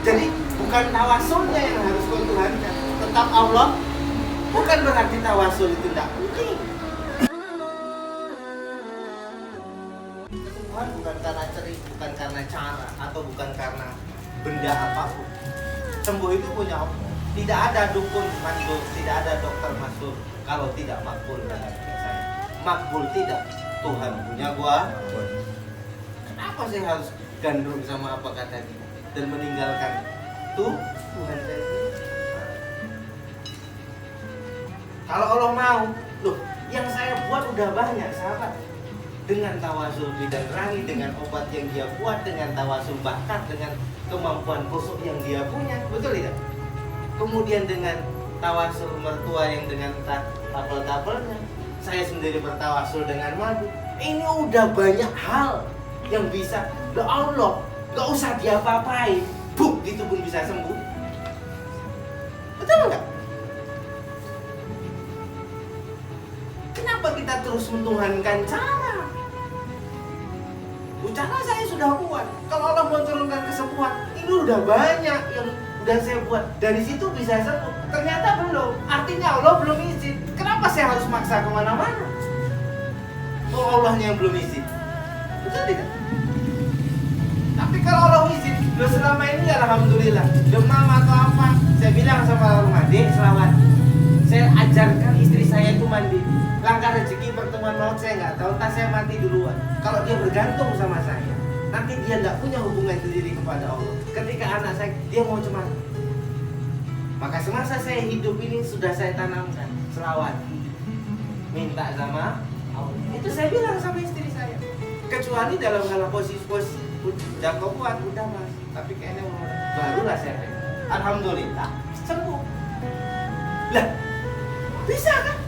Jadi bukan tawasulnya yang harus kau tuhankan, tetap Allah. Bukan berarti tawasul itu tidak penting. Kesembuhan bukan karena cerita, bukan karena cara, atau bukan karena benda apapun. Sembuh itu punya Allah. Tidak ada dukun mandur, tidak ada dokter masuk kalau tidak makbul dalam hidup saya. Makbul tidak, Tuhan punya gua. Kenapa saya harus gandrung sama apa kata dia dan meninggalkan Tuhan saya? Kalau Allah mau, loh, yang saya buat udah banyak, sahabat. Dengan tawasul bidang rangi, dengan obat yang dia buat, dengan tawasul bakat, dengan kemampuan khusus yang dia punya, betul tidak? Kemudian dengan tawasul mertua yang dengan tapel-tapelnya, saya sendiri bertawasul dengan madu. Ini udah banyak hal yang bisa, loh Allah, gak usah diapa-apain, buk, gitu pun bisa sembuh. Betul nggak? Kenapa kita terus mentuhankan cara? Cara saya sudah buat. Kalau Allah mau turunkan kesembuhan, ini udah banyak yang udah saya buat. Dari situ bisa sembuh. Ternyata belum. Artinya Allah belum izin. Kenapa saya harus maksa kemana-mana? Oh, Allahnya yang belum izin. Betul tidak? Tapi kalau Allah izin, loh selama ini alhamdulillah, demam atau apa, saya bilang sama orang adik, selawat. Saya ajarkan istri saya itu mandi. Langkah rezeki pertemuan maut saya nggak tahu, entah saya mati duluan. Kalau dia bergantung sama saya, nanti dia nggak punya hubungan sendiri kepada Allah. Ketika anak saya, dia mau cemara. Maka semasa saya hidup ini sudah saya tanamkan selawat, minta sama Allah. Itu saya bilang sama istri saya. Kecuali dalam hal posisi udah kau kuat, udah mas. Tapi kayaknya barulah saya pegang. Alhamdulillah sembuh. Lah, bisa kan?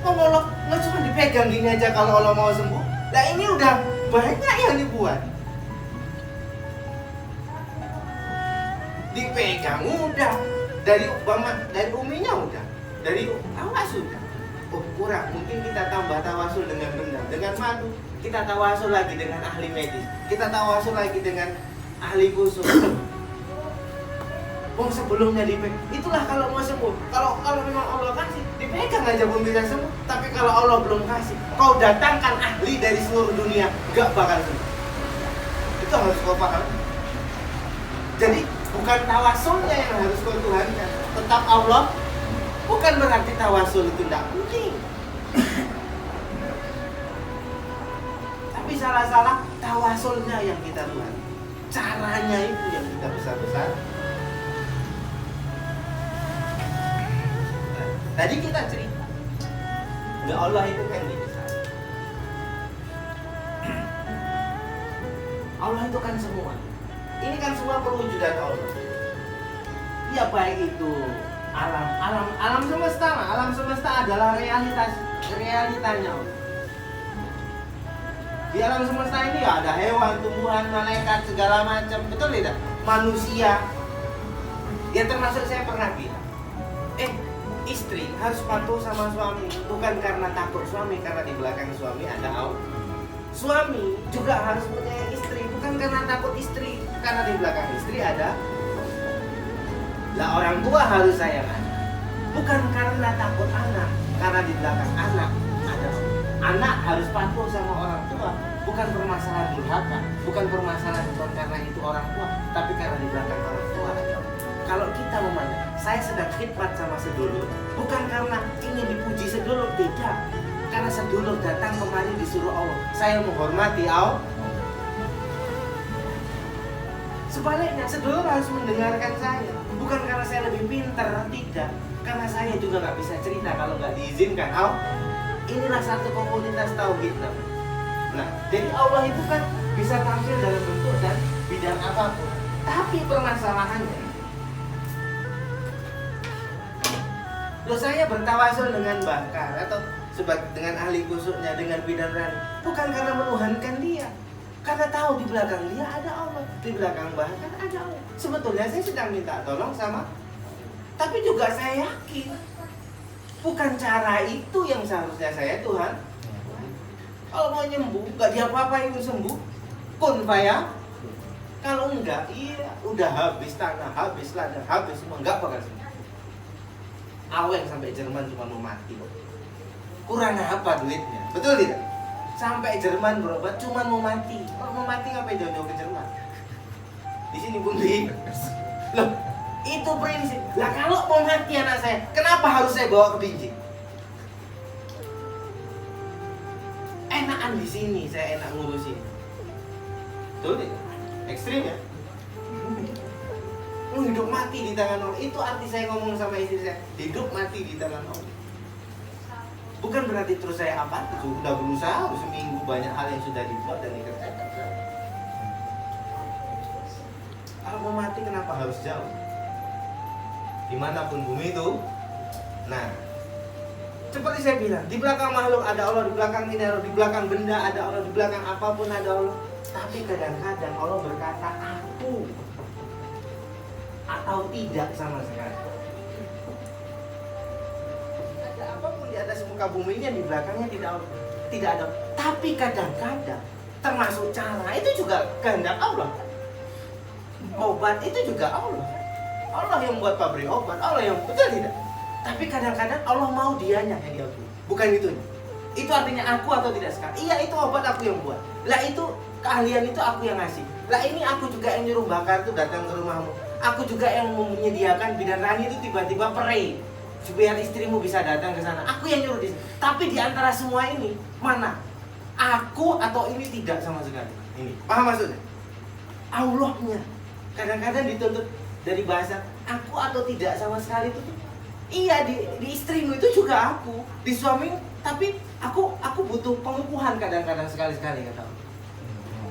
Oh Allah nggak cuma dipegang gini aja kalau Allah mau sembuh. Nah ini udah banyak yang dibuat. Dipegang udah, dari uminya udah, dari awas sudah. Oh kurang, mungkin kita tambah tawasul dengan benda, dengan madu. Kita tawasul lagi dengan ahli medis. Kita tawasul lagi dengan ahli khusus. Oh sebelumnya dipegang, itulah kalau mau sembuh. Kalau memang Allah kasih, dipegang aja pun bisa sembuh. Tapi kalau Allah belum kasih, kau datangkan ahli dari seluruh dunia, gak bakal sembuh. Itu harus kau paham. Jadi bukan tawasulnya yang harus kau tuhankan, tetap Allah. Bukan berarti tawasul itu tidak penting. Tapi salah-salah tawasulnya yang kita tuhan. Caranya itu yang kita besar-besar. Tadi kita cerita, ya Allah itu kan besar. Allah itu kan semua. Ini kan semua perwujudan Allah. Ya baik itu alam semesta. Alam semesta adalah realitanya Allah. Di alam semesta ini ya ada hewan, tumbuhan, malaikat, segala macam. Betul tidak? Manusia. Ya termasuk saya pernah bilang. Istri harus patuh sama suami, bukan karena takut suami, karena di belakang suami ada Allah. Suami juga harus menyayangi istri, bukan karena takut istri, karena di belakang istri ada. Lah orang tua harus sayang anak, bukan karena takut anak, karena di belakang anak ada. Anak harus patuh sama orang tua, bukan permasalahan durhaka, bukan permasalahan bukan karena itu orang tua, tapi karena di belakang orang tua ada. Kalau kita memandang, saya sedang khidmat sama sedulur, bukan karena ingin dipuji sedulur, tidak. Karena sedulur datang kemari disuruh Allah, saya menghormati Allah. Sebaliknya, sedulur harus mendengarkan saya, bukan karena saya lebih pintar, tidak. Karena saya juga nggak bisa cerita kalau nggak diizinkan Allah. Inilah satu komunitas tauhid. Nah, jadi Allah itu kan bisa tampil dalam bentuk dan bidang apapun. Tapi permasalahannya, loh saya bertawasul dengan bakar atau dengan ahli khususnya, dengan bidan rani, bukan karena menuhankan dia, karena tahu di belakang dia ada Allah, di belakang bakar ada Allah. Sebetulnya saya sedang minta tolong sama, tapi juga saya yakin bukan cara itu yang seharusnya saya Tuhan. Kalau mau nyembuh, gak diapa-apain sembuh, kun faya. Kalau enggak, iya udah habis tanah, habis ladang, habis semua, enggak bakal sembuh. Aweng sampai Jerman cuma mau mati. Kurang apa duitnya? Betul tidak? Sampai Jerman berobat cuma mau mati. Kalau mau mati ngapain jauh-jauh ke Jerman? Di sini Bundi. Loh, itu prinsip. Lah kalau mau mati anak saya, kenapa harus saya bawa ke Binjai? Enakan di sini, saya enak ngurusin. Betul tidak? Ekstrim ya? Hidup mati di tangan Allah. Itu arti saya ngomong sama istri saya. Hidup mati di tangan Allah. Bukan berarti terus saya apa? Sudah berusaha seminggu, banyak hal yang sudah dibuat dan dikerjakan. Kalau mau mati kenapa harus jauh? Dimanapun bumi itu. Nah, seperti saya bilang, di belakang makhluk ada Allah, di belakang tidak Allah, di belakang benda ada Allah, di belakang apapun ada Allah. Tapi kadang-kadang Allah berkata aku atau tidak sama sekali. Ada apapun di atas muka bumi ini yang di belakangnya tidak ada. Tapi kadang-kadang termasuk cara itu juga kehendak Allah. Obat itu juga Allah. Allah yang buat pabrik obat, Allah yang betul tidak. Tapi kadang-kadang Allah mau dianya yang diakui. Bukan itu. Itu artinya aku atau tidak sekarang. Iya, itu obat aku yang buat. Lah itu keahlian itu aku yang ngasih. Lah ini aku juga yang nyuruh bakar itu datang ke rumahmu. Aku juga yang menyediakan bidan Rani itu tiba-tiba pray supaya istrimu bisa datang ke sana. Aku yang nyuruh di sini. Tapi di antara semua ini mana? Aku atau ini tidak sama sekali. Ini paham maksudnya? Allahnya. Kadang-kadang dituntut dari bahasa aku atau tidak sama sekali itu. Iya, di istrimu itu juga aku, di suami, tapi aku butuh pengukuhan kadang-kadang sekali-sekali kata Allah.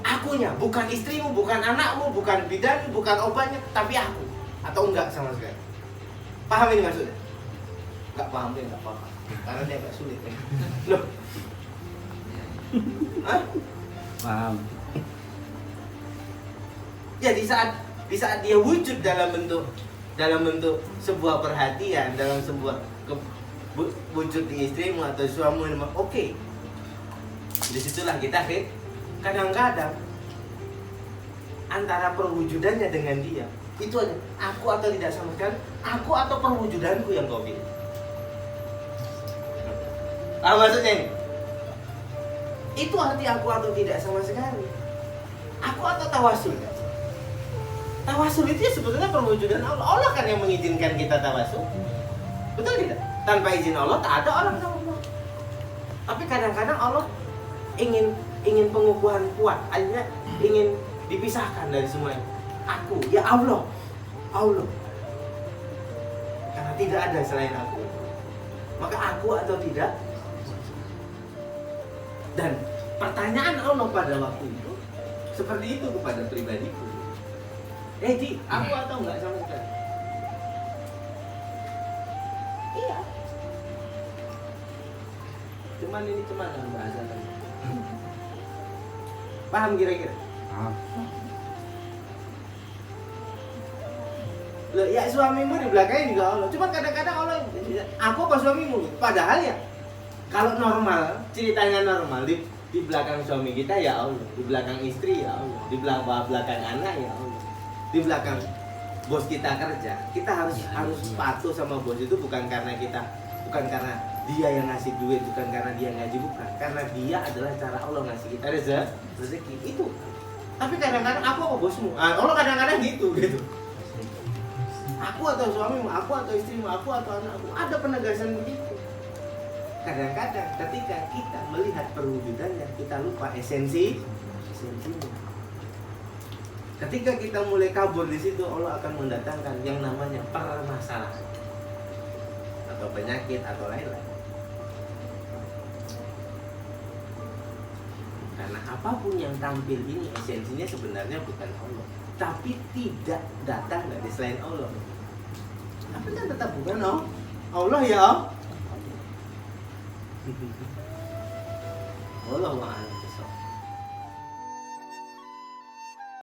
Akunya, bukan istrimu, bukan anakmu, bukan bidan, bukan obatnya, tapi aku atau enggak sama sekali. Paham ini maksudnya? Enggak paham dia enggak paham, karena dia enggak sulit. Loh, hah? Paham. Ya di saat dia wujud dalam bentuk sebuah perhatian, dalam sebuah wujud di istrimu atau suamimu, oke. Disitulah kita kadang-kadang antara perwujudannya dengan dia itu ada aku atau tidak sama sekali, aku atau perwujudanku yang kau pilih. Maksudnya ini? Itu arti aku atau tidak sama sekali. Aku atau tawasul. Tawasul itu ya sebetulnya perwujudan Allah. Allah kan yang mengizinkan kita tawasul. Betul tidak? Tanpa izin Allah tak ada orang sama Allah. Tapi kadang-kadang Allah ingin pengukuhan kuat, akhirnya ingin dipisahkan dari semuanya. Aku, ya Allah. Karena tidak ada selain aku. Maka aku atau tidak. Dan pertanyaan Allah pada waktu itu seperti itu kepada pribadiku. Di, aku atau enggak sama sekali? Iya. Cuman ini dalam bahasa tadi. Paham kira-kira? Paham. Loh, ya suamimu di belakangnya juga Allah. Cuma kadang-kadang Allah, aku apa suamimu? Padahal ya, kalau normal, ceritanya normal di belakang suami kita ya Allah, di belakang istri ya Allah, di belakang anak ya Allah. Di belakang bos kita kerja, kita harus patuh sama bos itu bukan karena dia yang ngasih duit, bukan karena dia ngaji, bukan karena dia adalah cara Allah ngasih kita rezeki itu. Tapi kadang-kadang aku apa bosmu? Allah kadang-kadang gitu. Aku atau suamimu, aku atau istrimu, aku atau anakmu, ada penegasan begitu. Kadang-kadang ketika kita melihat perwujudannya, kita lupa esensinya. Ketika kita mulai kabur di situ, Allah akan mendatangkan yang namanya permasalahan atau penyakit atau lain-lain. Karena apapun yang tampil ini esensinya sebenarnya bukan Allah, tapi tidak datang dari selain Allah. Tapi kan tetap bukan Allah ya. Allah Maha.